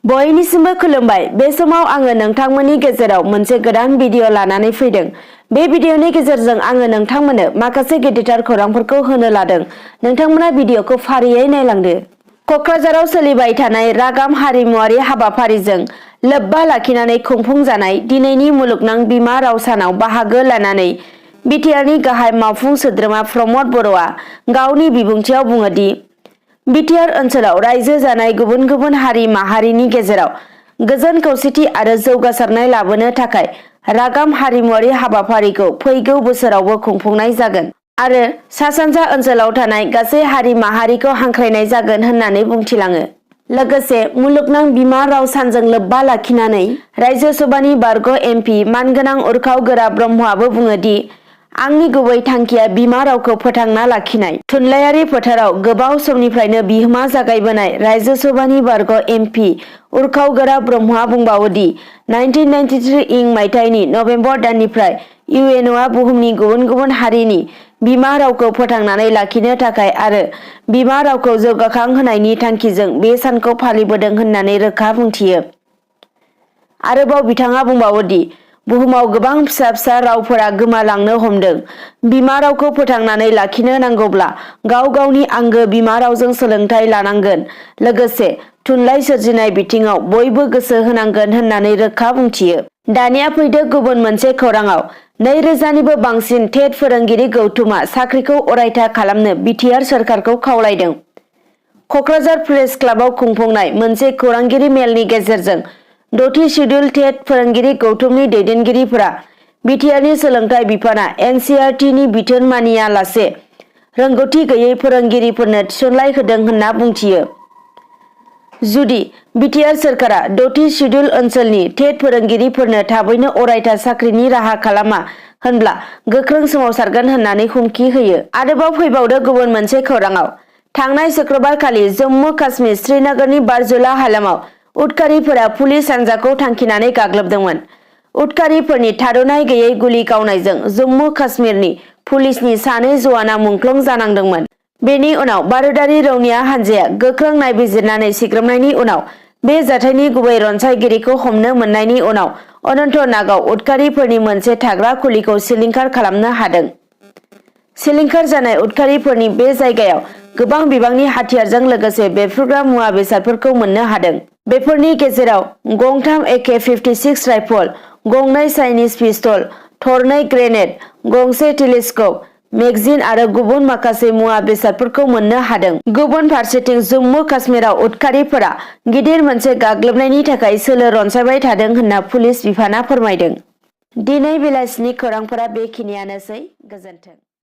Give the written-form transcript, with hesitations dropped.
बयनिसिमबो खुलुमबाय। बे समाव आङो नोंथांमोननि गेजेराव मोनसे गोदान भिडिअ लानानै फैदों। बे भिडिअनि गेजेरजों आङो नोंथांमोननो माखासे गेदेरथार खौरांफोरखौ होनो लादों। नोंथांमोना भिडिअखौ फारियै नायलांदो। कक्राझाराव सोलिबाय थानाय रागाम हारिमुआरि हाबाफारिजों लोब्बा लाखिनानै खुंफुंजानाय दिनैनि मुलुगनां बिमा राव सानाव बाहागो लानानै बिटिआरनि गाहाय मावफुं सोद्रोमा प्रमद बर'आ गावनि बिबुंथियाव बुङो दि बिटिआर ओनसोलाव रायजो जानाय गुबुन गुबुन हारि माहारिनि गेजेराव गोजोन खौसेथि आरो जौगासारनाय लाबोनो थाखाय रागाम हारिमुआरि हाबाफारिखौ फैगौ बोसोरावबो खुंफुंनाय जागोन आरो सा-सानजा ओनसोलाव थानाय गासै हारि माहारिखौ हांख्रायनाय जागोन होननानै बुंथिलाङो। लोगोसे मुलुगनां बिमा राव सानजों लोब्बा लाखिनानै रायजो सभानि बारग' एमपि मानगोनां उरखाव गोरा ब्रह्मआबो बुङो दि आंनि गुबै थांखिया बिमा रावखौ फोथांना लाखिनाय। थुनलाइयारि फोथाराव गोबाव समनिफ्रायनो बिहोमा जागायबोनाय रायजो सभानि बारग' एमपि उरखाव गोरा ब्रह्मआ बुंबावो दि 1993 इं मायथाइनि नभेम्बर दाननिफ्राय इउएनअ'आ बुहुमनि गुबुन गुबुन हारिनि बिमा रावखौ फोथांनानै लाखिनो थाखाय आरो बिमा रावखौ जौगाखां होनायनि थांखिजों बे सानखौ फालिबोदों होननानै रोखा बुंथियो। आरोबाव बिथाङा बुंबावो दि बुहुमाव गोबां फिसा फिसा रावफोरा गोमालांनो हमदों। बिमा रावखौ फोथांनानै लाखिनो नांगौब्ला गाव गावनि आंगो बिमा रावजों सोलोंथाइ लानांगोन। लोगोसे थुनलाइ सोरजिनाय बिथिङाव बयबो गोसो होनांगोन होननानै रोखा बुंथियो। दानिया फैदो गुबुन मोनसे खौराङाव। 2000निबो बांसिन टेट फोरोंगिरि गौथुमा साख्रिखौ अरायथा खालामनो बिटिआर सोरखारखौ खावलायदों। कक्राझार प्रेस क्लाबाव खुंफुंनाय मोनसे खौरांगिरि मेलनि गेजेरजों 6थि सिडुल टेट फोरोंगिरि गौथुमनि दैदेनगिरिफोरा बिटिआरनि सोलोंथाइ बिफाना एनसिइआरटिनि बिथोन मानिया लासे रोंगौथि गैयै फोरोंगिरिफोरनो थिसनलाइ होदों होनना बुंथियो। जुदि बिटिआर सोरखारा 6थि सिडुल ओनसोलनि टेट फोरोंगिरिफोरनो थाबैनो अरायथा साख्रिनि राहा खालामा होनब्ला गोख्रों सोमावसारगोन होननानै हुमखि होयो। आरोबाव फैबावदो गुबुन मोनसे खौराङाव। थांनाय शुक्रबारखालि जम्मु काश्मीर श्रीनगरनि बारजुला हालामाव उदखारिफोरा पुलिस हानजाखौ थांखिनानै गाग्लोबदोंमोन। उदखारिफोरनि थाद'नाय गैयै गुलि गावनायजों जम्मु काश्मीरनि पुलिसनि सानै जवाना मुंख्लं जानांदोंमोन। बेनि उनाव भारतारि रौनिया हानजाया गोख्रों नायबिजिरनानै सिग्रोमनायनि उनाव बे जाथायनि गुबै रनसायगिरिखौ हमनो मोननायनि उनाव अनन्तनागाव उदखारिफोरनि मोनसे थाग्रा खुलिखौ सिलिंखार खालामनो हादों। सिलिंखार जानाय उदखारिफोरनि बे जायगायाव गोबां बिबांनि हाथियारजों लोगोसे बेरफ्रुग्रा मुवा बेसादफोरखौ मोननो हादों। बेफोरनि गेजेराव गंथाम AK-56 राइफल, गंनै चाइनिज पिस्तल, थरनै ग्रेनेड, गंसे टेलिस्कोप, मेगजिन आरो गुबुन माखासे मुवा बेसादफोरखौ मोननो हादों। गुबुन फारसेथिं जम्मु काश्मीराव उदखारिफोरा गिदिर मोनसे गाग्लोबनायनि थाखाय सोलो रनसायबाय थादों होनना पुलिस बिफाना फोरमायदों। दिनै बेलासिनि खौरांफोरा बेखिनियानोसै। गोजोन्थों।